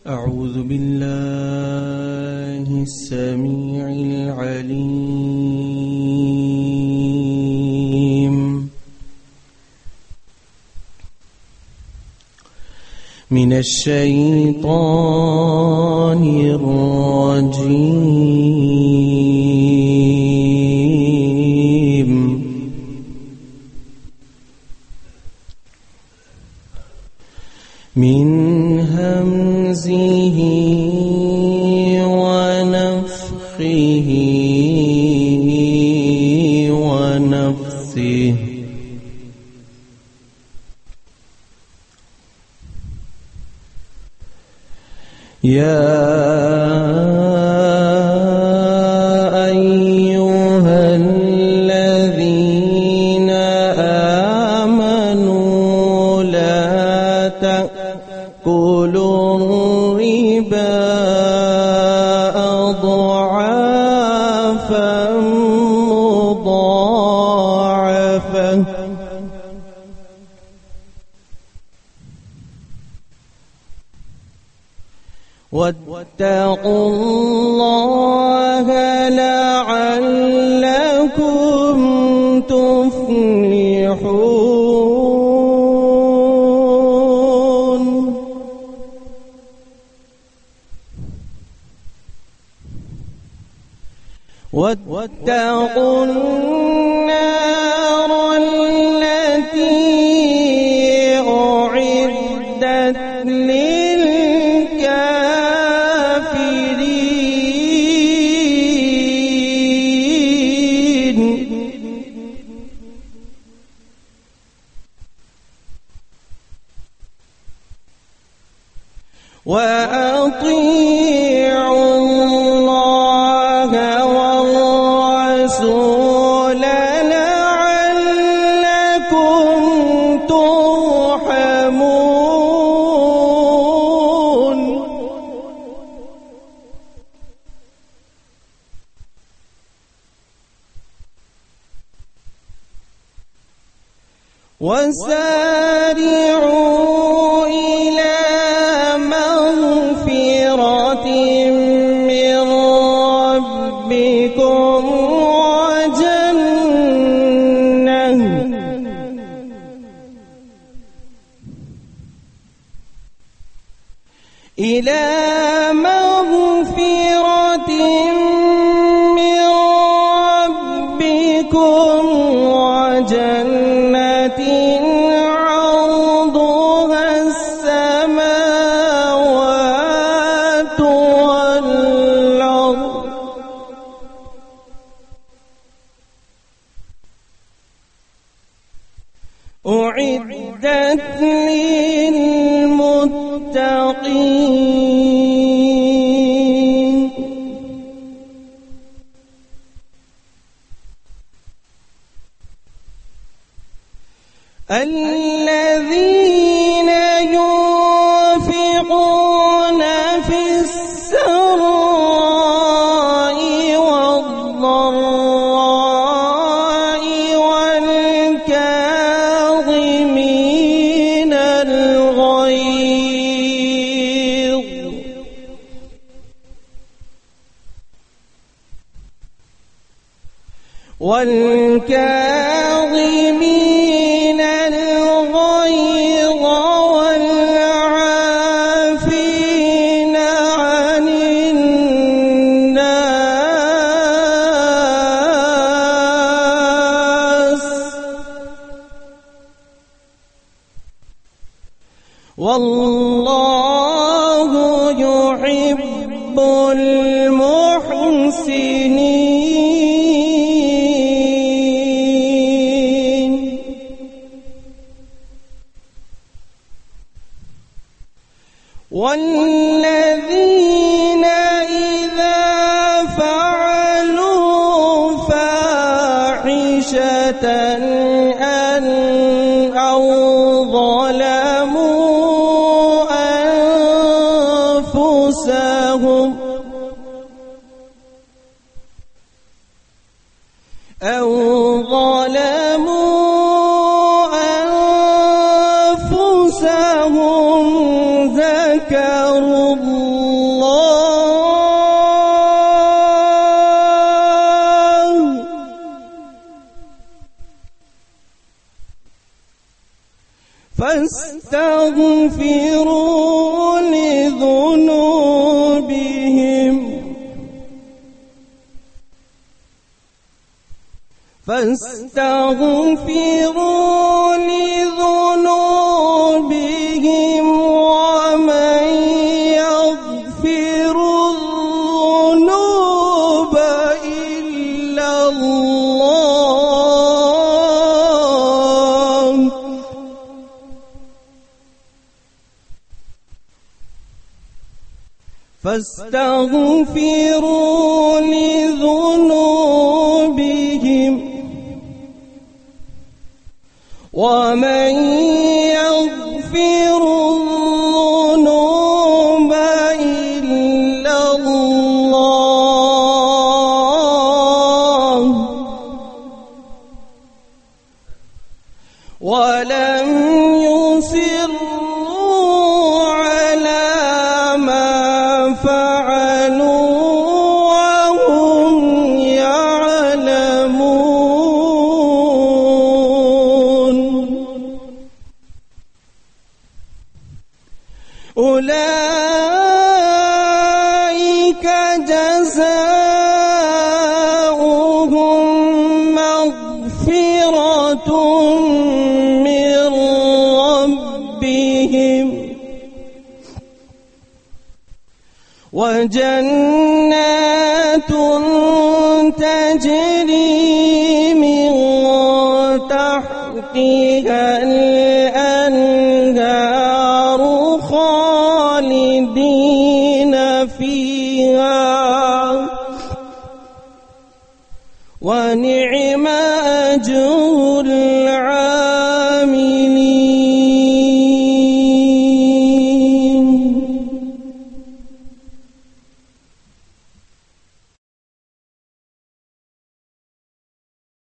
أعوذ بالله السميع العليم من الشيطان الرجيم من همزه ونفخه ونفثه يا أيها الذين آمنوا لا تأكلوا الربا أضعافا مضاعفة واتقوا الله لعلكم تفلحون واتقوا النار التي أعدت وأطيعوا الله والرسول لعلكم ترحمون وسارعوا إلى مغفرة من ربكم وجنة عرضها السماوات والأرض أعدت للمتقين الذين ينفقون في السراء والضراء والكاظمين الغيظ والعافين عن الناس والله يحب المحسنين والذين إذا فعلوا فاحشة أو ظلموا أنفسهم ذكروا فاستغفروا لذنوبهم ومن يغفر الذنوب إلا الله فاستغفروا لذنوبهم ومن يغفر الذنوب إلا الله ولم يصروا على ما فعلوا وهم يعلمون أولئك جزاؤهم مغفرة من ربهم وجنات تجري من تحتها الأنهار خالدين فيها ونعم أجر